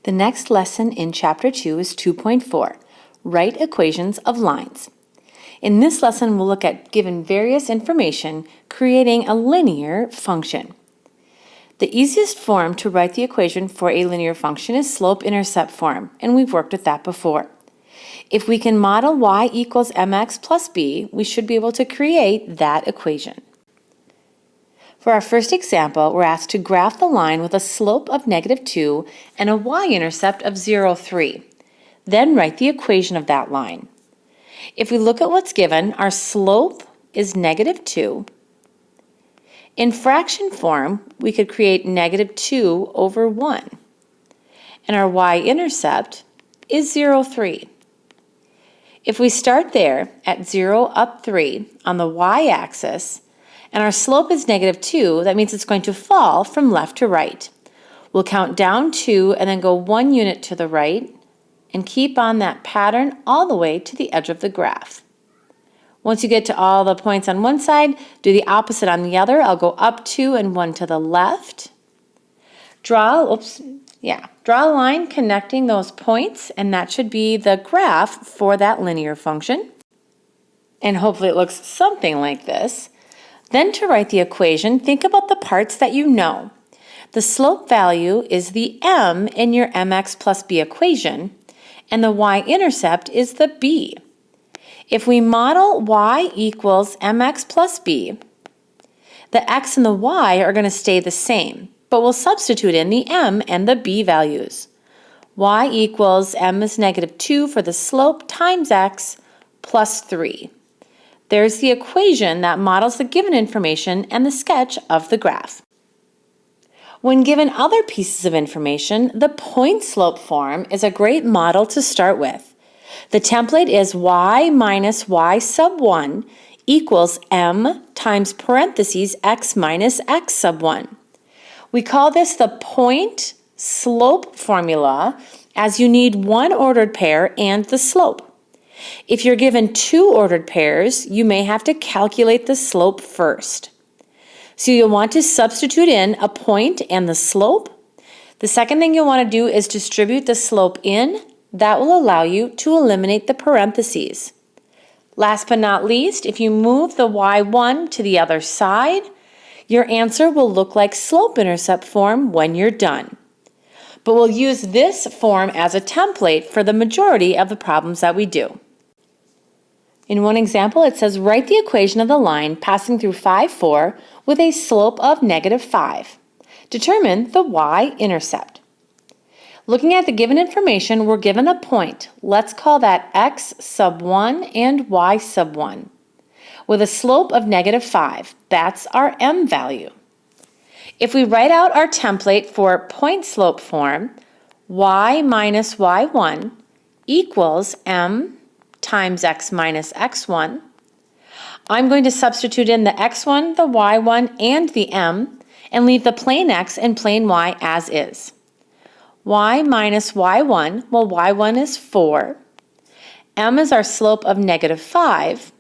The next lesson in Chapter 2 is 2.4, Write Equations of Lines. In this lesson, we'll look at given various information, creating a linear function. The easiest form to write the equation for a linear function is slope-intercept form, and we've worked with that before. If we can model y equals mx plus b, we should be able to create that equation. For our first example, we're asked to graph the line with a slope of -2 and a y-intercept of 0, 3. Then write the equation of that line. If we look at what's given, our slope is -2. In fraction form, we could create -2 over 1. And our y-intercept is 0, 3. If we start there at 0 up 3 on the y-axis, and our slope is -2, that means it's going to fall from left to right. We'll count down 2 and then go 1 unit to the right and keep on that pattern all the way to the edge of the graph. Once you get to all the points on one side, do the opposite on the other. I'll go up 2 and 1 to the left. Draw a line connecting those points, and that should be the graph for that linear function. And hopefully it looks something like this. Then to write the equation, think about the parts that you know. The slope value is the m in your mx plus b equation, and the y-intercept is the b. If we model y equals mx plus b, the x and the y are going to stay the same, but we'll substitute in the m and the b values. Y equals m is -2 for the slope times x plus 3. There's the equation that models the given information and the sketch of the graph. When given other pieces of information, the Pointslope form is a great model to start with. The template is y minus y sub 1 equals m times parentheses x minus x sub 1. We call this the Pointslope formula, as you need one ordered pair and the slope. If you're given 2 ordered pairs, you may have to calculate the slope first. So you'll want to substitute in a point and the slope. The second thing you'll want to do is distribute the slope in. That will allow you to eliminate the parentheses. Last but not least, if you move the y1 to the other side, your answer will look like slope-intercept form when you're done. But we'll use this form as a template for the majority of the problems that we do. In one example, it says write the equation of the line passing through 5, 4 with a slope of -5. Determine the y-intercept. Looking at the given information, we're given a point. Let's call that x sub 1 and y sub 1. With a slope of -5, that's our m value. If we write out our template for Pointslope form, y minus y1 equals m times x minus x1. I'm going to substitute in the x1, the y1, and the m, and leave the plain x and plain y as is. Y minus y1, well, y1 is 4. M is our slope of -5,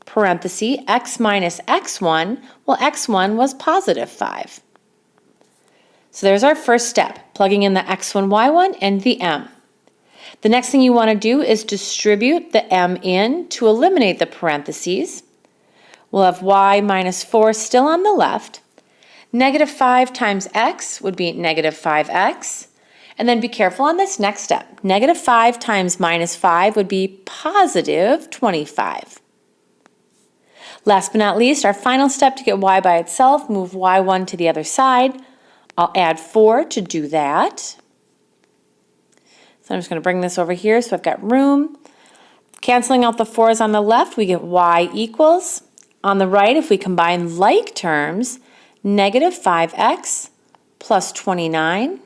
parenthesis, x minus x1, well, x1 was +5. So there's our first step, plugging in the x1, y1, and the m. The next thing you want to do is distribute the m in to eliminate the parentheses. We'll have y minus 4 still on the left. -5 times x would be -5x. And then be careful on this next step. -5 times -5 would be +25. Last but not least, our final step to get y by itself, move y1 to the other side. I'll add 4 to do that. So I'm just going to bring this over here so I've got room. Canceling out the 4's on the left, we get y equals. On the right, if we combine like terms, -5x plus 29.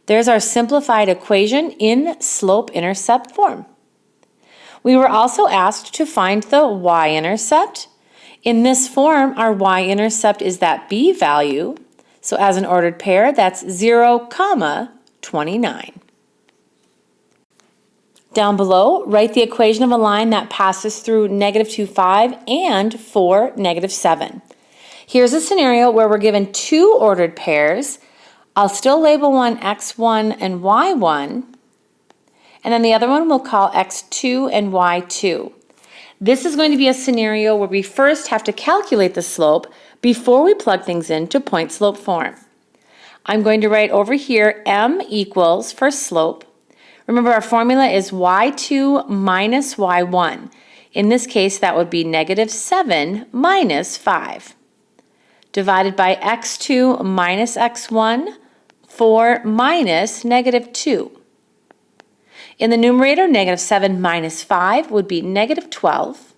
There's our simplified equation in slope-intercept form. We were also asked to find the y-intercept. In this form, our y-intercept is that b value. So as an ordered pair, that's 0, 29. Down below, write the equation of a line that passes through -2, 5 and 4, -7. Here's a scenario where we're given 2 ordered pairs. I'll still label one x1 and y1, and then the other one we'll call x2 and y2. This is going to be a scenario where we first have to calculate the slope before we plug things into point slope form. I'm going to write over here m equals for slope. Remember, our formula is y2 minus y1. In this case, that would be -7 minus 5. Divided by x2 minus x1, 4 minus -2. In the numerator, -7 minus 5 would be -12.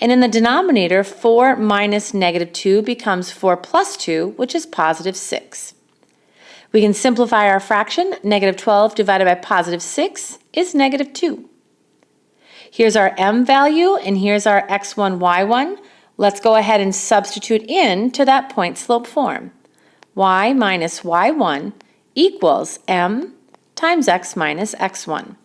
And in the denominator, 4 minus -2 becomes 4 plus 2, which is +6. We can simplify our fraction. -12 divided by +6 is -2. Here's our m value, and here's our x1, y1. Let's go ahead and substitute in to that point slope form. Y minus y1 equals m times x minus x1.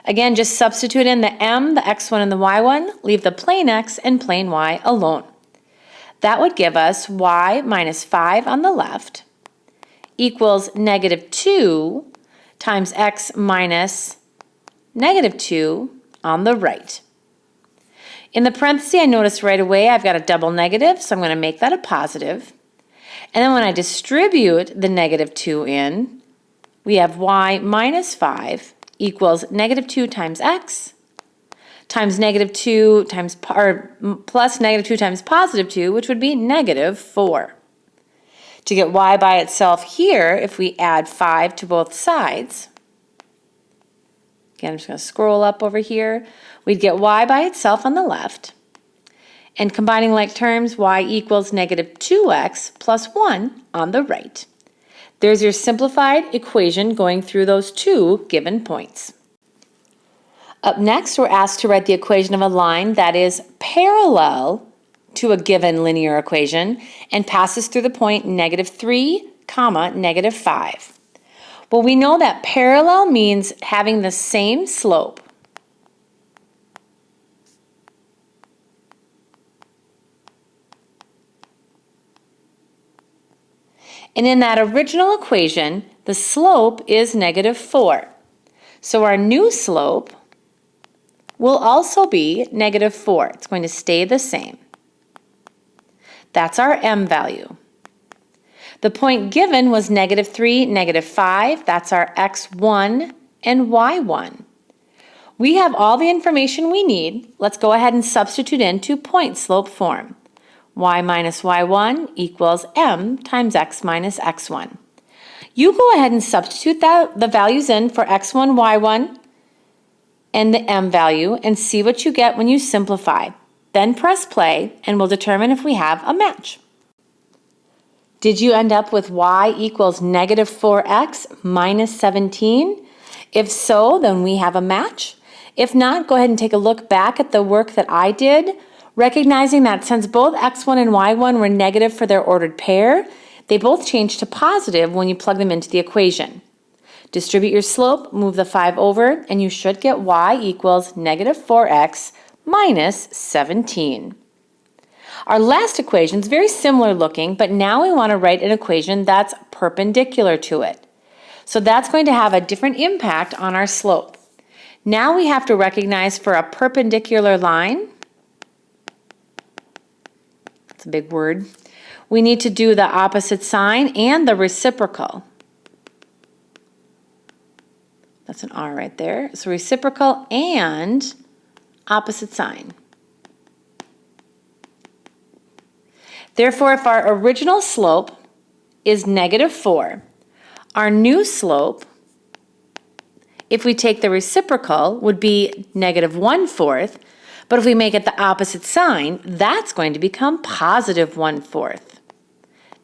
Again, just substitute in the m, the x1, and the y1. Leave the plain x and plain y alone. That would give us y minus 5 on the left equals -2 times x minus -2 on the right. In the parentheses, I notice right away I've got a double negative, so I'm going to make that a positive. And then when I distribute the -2 in, we have y minus 5 equals -2 times x times -2 times, or plus -2 times +2, which would be -4. To get y by itself here, if we add 5 to both sides, again, I'm just going to scroll up over here, we'd get y by itself on the left. And combining like terms, y equals -2x plus 1 on the right. There's your simplified equation going through those two given points. Up next, we're asked to write the equation of a line that is parallel to a given linear equation and passes through the point -3, -5. Well, we know that parallel means having the same slope. And in that original equation, the slope is -4. So our new slope will also be -4. It's going to stay the same. That's our m value. The point given was -3, -5. That's our x1 and y1. We have all the information we need. Let's go ahead and substitute into point slope form. Y minus y1 equals m times x minus x1. You go ahead and substitute the values in for x1, y1, and the m value and see what you get when you simplify. Then press play and we'll determine if we have a match. Did you end up with y equals -4x minus 17? If so, then we have a match. If not, go ahead and take a look back at the work that I did, recognizing that since both x1 and y1 were negative for their ordered pair, they both change to positive when you plug them into the equation. Distribute your slope, move the 5 over, and you should get y equals -4x minus 17. Our last equation is very similar looking, but now we want to write an equation that's perpendicular to it. So that's going to have a different impact on our slope. Now we have to recognize for a perpendicular line, that's a big word, we need to do the opposite sign and the reciprocal. That's an R right there. So reciprocal and opposite sign. Therefore, if our original slope is -4, our new slope, if we take the reciprocal, would be -1/4, but if we make it the opposite sign, that's going to become +1/4.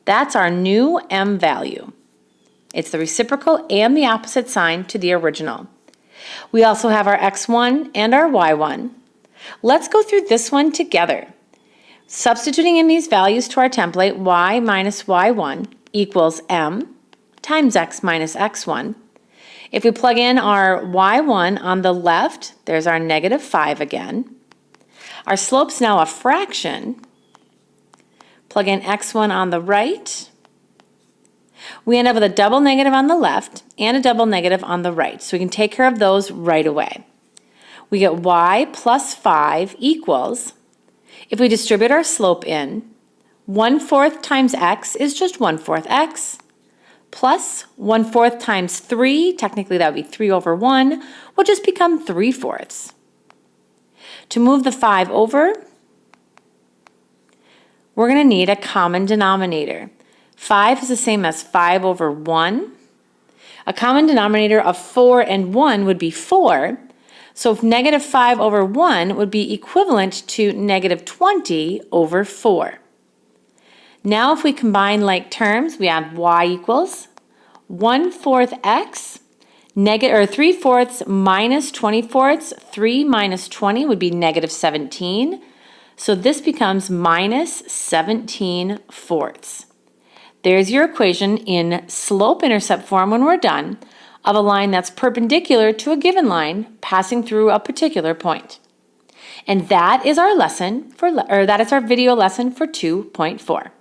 That's our new m value. It's the reciprocal and the opposite sign to the original. We also have our x1 and our y1. Let's go through this one together. Substituting in these values to our template, y minus y1 equals m times x minus x1. If we plug in our y1 on the left, there's our -5 again. Our slope's now a fraction. Plug in x1 on the right. We end up with a double negative on the left and a double negative on the right, so we can take care of those right away. We get y plus 5 equals, if we distribute our slope in, 1/4 times x is just 1/4 x, plus 1/4 times 3, technically that would be 3/1, will just become 3/4. To move the 5 over, we're going to need a common denominator. 5 is the same as 5/1. A common denominator of 4 and 1 would be 4. So if negative 5/1 would be equivalent to negative 20/4. Now if we combine like terms, we have y equals 1/4 x, or 3/4 minus 20/4. 3 minus 20 would be negative 17. So this becomes minus 17/4. There's your equation in slope-intercept form when we're done of a line that's perpendicular to a given line passing through a particular point. And that is our lesson that is our video lesson for 2.4.